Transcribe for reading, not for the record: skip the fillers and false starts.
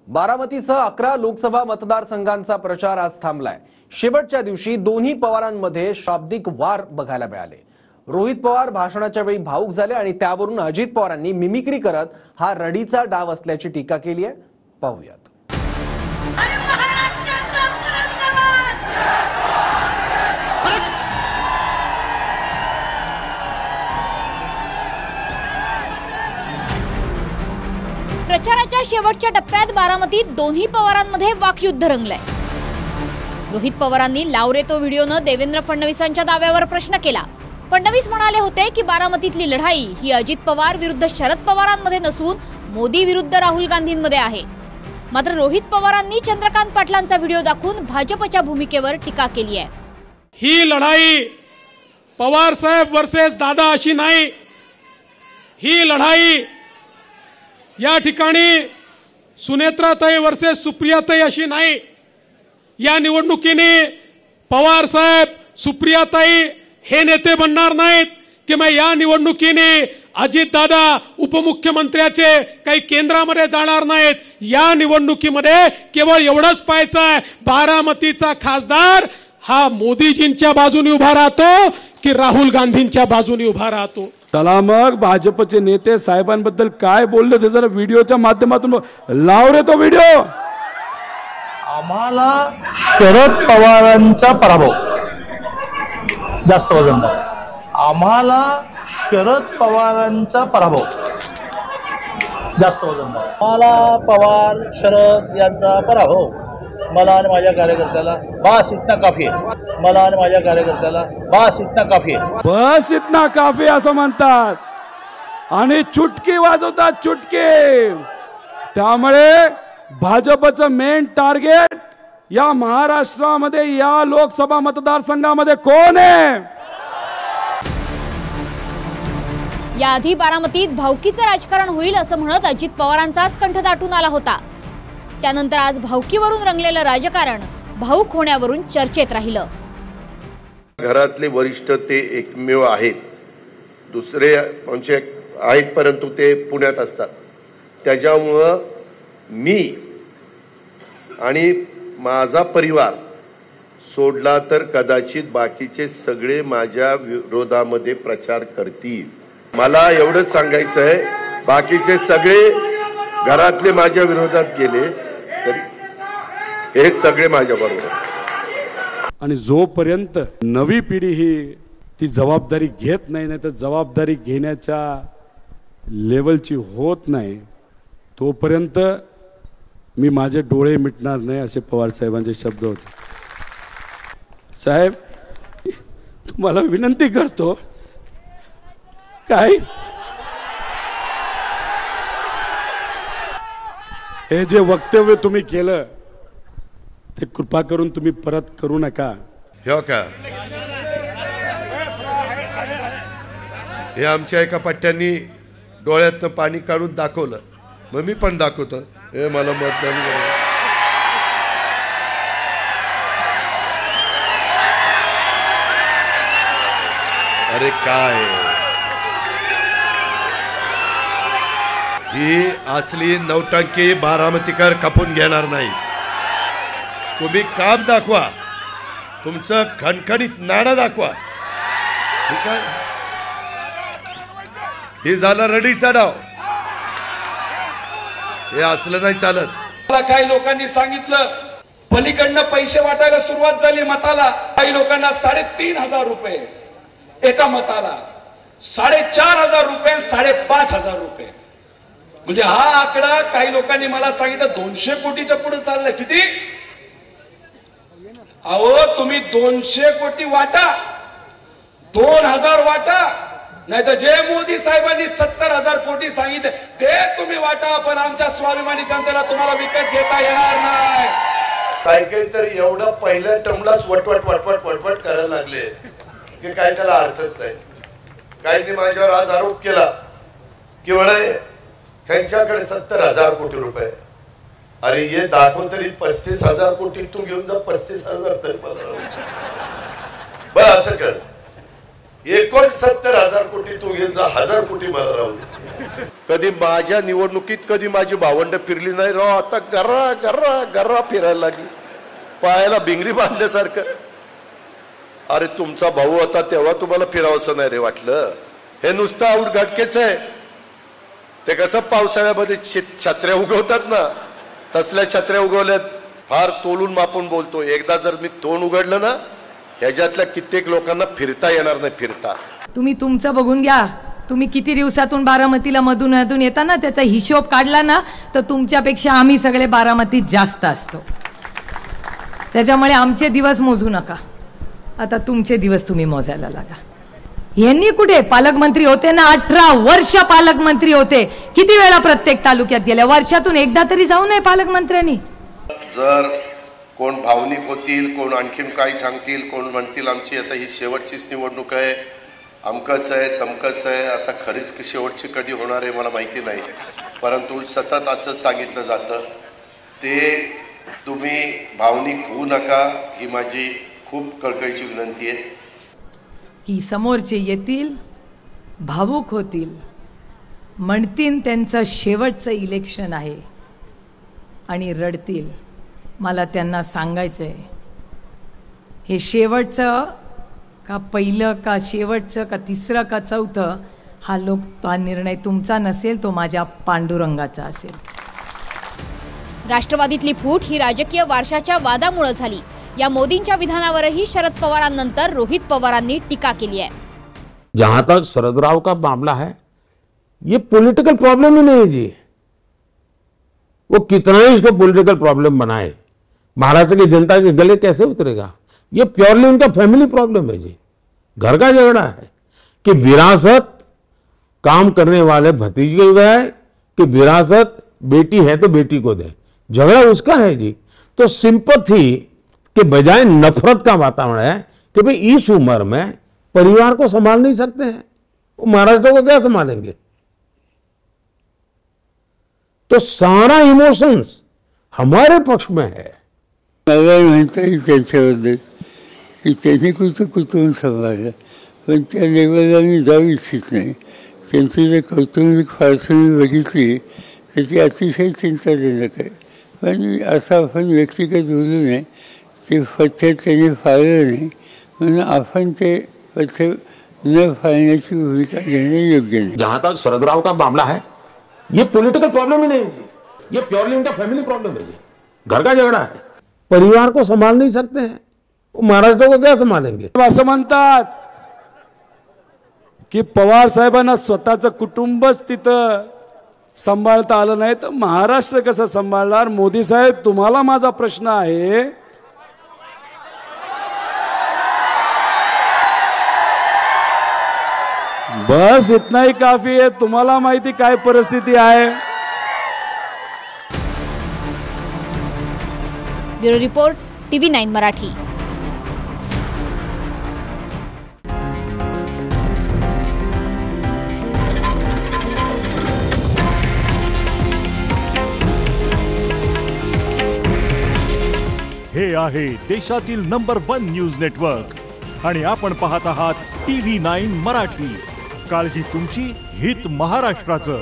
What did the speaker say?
बारामतीसह 11 लोकसभा मतदारसंघांचा प्रचार आज थांबलाय। शेवटच्या दिवशी दोन्ही पवारांमध्ये शाब्दिक वार बघायला मिळाले। रोहित पवार भाषणाच्या वेळी भावुक झाले आणि त्यावरून अजित पवारांनी मिमिक्री करत हा रडीचा डाव असल्याची टीका केली आहे। पाहूयात। प्रचाराच्या शेवटच्या टप्प्यात बारामतीत दोन्ही पवारांमध्ये वाकयुद्ध रंगलंय। रोहित पवारांनी लाव रे तो व्हिडिओनं देवेंद्र फडणवीसांच्या दाव्यावर प्रश्न केला। फडणवीस म्हणाले होते की बारामतीतली लढाई ही अजित पवार विरुद्ध शरद पवारांमध्ये नसून मोदी विरुद्ध राहुल गांधींमध्ये आहे। मात्र रोहित पवारांनी चंद्रकांत पाटलांचा व्हिडिओ दाखवून भाजपच्या भूमिकेवर टीका केली आहे। ही लढाई पवार साहेब वर्सेस दादा अशी नाही, ही लढाई या ठिकाणी सुनेत्राताई वर्सेस सुप्रियाताई अशी नाही। या निवडणुकीने पवार साहेब सुप्रियाताई हे नेते बनणार नाहीत की मग या निवडणुकीने अजित दादा उपमुख्यमंत्र्याचे काही केंद्रामध्ये जाणार नाहीत। या निवडणुकीमध्ये केवळ एवढंच पाहायचं आहे, बारामतीचा खासदार हा मोदीजींच्या बाजूने उभा राहतो की राहुल गांधींच्या बाजूने उभा राहतो। चला मग भाजपचे नेते साहेबांबद्दल काय बोलले ते जरा व्हिडिओच्या माध्यमातून लाव रे तो व्हिडिओ। आम्हाला शरद पवारांचा पराभव जास्त वजनदार, आम्हाला शरद पवारांचा पराभव जास्त वजनदार, आम्हाला पवार शरद यांचा पराभव मला आणि माझ्या कार्यकर्त्याला बस इतना काफी आहे, मला आणि माझ्या कार्यकर्त्याला बस इतना काफी आहे। बस इतना काफी असं म्हणतात आणि चुटकी वाजवतात, चुटकी। त्यामुळे भाजपचं मेन टार्गेट या महाराष्ट्रामध्ये या लोकसभा मतदारसंघामध्ये कोण आहे? याआधी बारामतीत भावकीचं राजकारण होईल असं म्हणत अजित पवारांचाच कंठ दाटून आला होता। त्यानंतर आज भावकीवरून रंगलेलं राजकारण भावुक होण्यावरून चर्चेत राहिलं। घरातले वरिष्ठ ते एकमेव आहेत, दुसरे म्हणजे आहेत परंतु ते पुण्यात असतात। त्याच्यामुळं मी आणि माझा परिवार सोडला तर कदाचित बाकीचे सगळे माझ्या विरोधामध्ये प्रचार करतील। मला एवढंच सांगायचं आहे, बाकीचे सगळे घरातले माझ्या विरोधात गेले तर हे सगळे माझ्या बरोबर। आणि जोपर्यंत नवी पिढी ही ती जबाबदारी घेत नाही तर जबाबदारी घेण्याच्या लेवलची होत नाही, तोपर्यंत मी माझे डोळे मिटणार नाही असे पवार साहेबांचे शब्द होते। साहेब, तुम्हाला विनंती करतो, काय हे जे वक्तव्य तुम्ही केलं ते कृपा करून तुम्ही परत करू नका। हो का? हे आमच्या एका पट्ट्यांनी डोळ्यातनं पाणी काढून दाखवलं, मग मी पण दाखवतो, हे मला मतदान करा। अरे काय ही असली नौटंकी बारामतीकर खपून घेणार नाही। तुम्ही काम दाखवा, तुमचं खणखणीत नाणं दाखवा, ठीक आहे? हे झालं रडीचा डाव, हे असलं नाही चालत। मला काही लोकांनी सांगितलं पलीकडनं पैसे वाटायला सुरुवात झाली मताला। काही लोकांना 3,500 रुपये एका मताला, 4,500 रुपये, 5,500 रुपये, म्हणजे हा आकडा काही लोकांनी मला सांगितलं 200 कोटीच्या पुढे चाललंय। किती? अहो तुम्ही 200 कोटी वाटा, 2,000 वाटा, नाही तर जे मोदी साहेबांनी 70,000 कोटी सांगितले ते तुम्ही वाटा, पण आमच्या स्वाभिमानी जनतेला तुम्हाला विकत घेता येणार नाही। काही तर एवढं पहिल्या टर्मलाच वटवट वटवट वटवट करायला लागले की काय त्याला अर्थच नाही। काहींनी माझ्यावर आज आरोप केला की म्हणे ह्यांच्याकडे 70,000 कोटी रुपये। अरे ये दाखवून तरी 35,000 कोटी तू घेऊन जा, 35,000 तरी मला बरं असं कर, 69,000 कोटी तू घेऊन जा, 1,000 कोटी मला राहू दे. कधी माझ्या निवडणुकीत कधी माझी भावंड फिरली नाही राव. आता गर्रा गर्रा गर्रा फिरायला लागली, पायाला भिंगरी बांधल्यासारखं. अरे तुमचा भाऊ होता तेव्हा तुम्हाला फिरावंसं नाही रे वाटलं. हे नुसतं आउटघाटकेच आहे. ते कसं पावसाळ्यामध्ये छत्र्या उगवतात ना, तसल्या छत्र्या उगवल्यात. फार तोलून मापून बोलतो. एकदा जर मी तोंड उघडलं ना, ह्याच्यातल्या कित्येक लोकांना फिरता येणार नाही. फिरता तुम्ही तुमचं बघून घ्या. तुम्ही किती दिवसातून बारामतीला मधून येता ना, त्याचा हिशोब काढला ना तर तुमच्यापेक्षा आम्ही सगळे बारामतीत जास्त असतो. त्याच्यामुळे आमचे दिवस मोजू नका. आता तुमचे दिवस तुम्ही मोजायला लागा. यांनी कुठे पालकमंत्री होते ना, 18 वर्ष पालकमंत्री होते. किती वेळा प्रत्येक तालुक्यात गेल्या. वर्षातून एकदा तरी जाऊ नये पालकमंत्र्यांनी. जर कोण भावनिक होतील, कोण आणखीन काही सांगतील, कोण म्हणतील आमची आता ही शेवटचीच निवडणूक आहे, अमकच आहे तमकच आहे. आता खरीच शेवटची कधी होणार आहे मला माहिती नाही, परंतु सतत असंच सांगितलं जातं. ते तुम्ही भावनिक होऊ नका, ही माझी खूप कळकळीची विनंती आहे. की समोरचे येतील, भावुक होतील, म्हणतील त्यांचं शेवटचं इलेक्शन आहे आणि रडतील. मला त्यांना सांगायचं आहे, हे शेवटचं का पहिलं का शेवटचं का तिसरं का चौथं, हा निर्णय तुमचा नसेल, तो माझ्या पांडुरंगाचा असेल. राष्ट्रवादीतली फूट ही राजकीय वारशाच्या वादामुळे झाली. या मोदींच्या विधानावरही शरद पवारांनंतर रोहित पवारांनी टीका केली आहे. जहां तक शरदराव का मामला है, ये पॉलिटिकल प्रॉब्लम ही नहीं है जी. वो कितना ही इसको पॉलिटिकल प्रॉब्लम बनाए, महाराष्ट्र की जनता के गले कैसे उतरेगा. ये प्योरली उनका फैमिली प्रॉब्लम है जी. घर का झगड़ा है कि विरासत काम करने वाले भतीजे को गए कि विरासत बेटी है तो बेटी को दे. झगड़ा उसका है जी. तो सिंपैथी के बजाय नफरत का वातावरण है कि भाई इस उम्र में परिवार को संभाल नहीं सकते हैं, वो महाराष्ट्र को क्या संभालेंगे. तो सारा इमोशंस हमारे पक्ष में है. मला म्हणता येईल त्यांच्याबद्दल की त्यांनी कुटुंब सांभाळलं, पण त्या लेवलला मी जाऊ इच्छित नाही. त्यांची जर कौटुंबिक फारसं मी बघितली तर ती अतिशय चिंताजनक आहे. पण असं आपण व्यक्तिगत बोलू नये. ते पथ्य त्यांनी फाळलं नाही म्हणून आपण ते पथ्य न फाळण्याची भूमिका घेणे योग्य नाही. जहां तक शरदराव का मामला है, ये पॉलिटिकल प्रॉब्लम ही नहीं है जी. ये प्योरली उनका फैमिली प्रॉब्लम है जी. घर का झगड़ा है. परिवार को संभाल नहीं सकते हैं, वो महाराष्ट्र को क्या संभालेंगे. असं म्हणतात की पवार साहेबांना स्वतःचं कुटुंबच तिथं सांभाळता आलं नाही तर महाराष्ट्र कसं सांभाळणार. मोदी साहेब, तुम्हाला माझा प्रश्न आहे, बस इतना ही काफी है. तुम्हाला माहिती काय परिस्थिती आहे. Bureau report, TV9 Marathi. हे आहे देशातील नंबर 1 न्यूज नेटवर्क आणि आपण पाहत आहात TV9 मराठी. काळजी तुमची, हित महाराष्ट्राचं.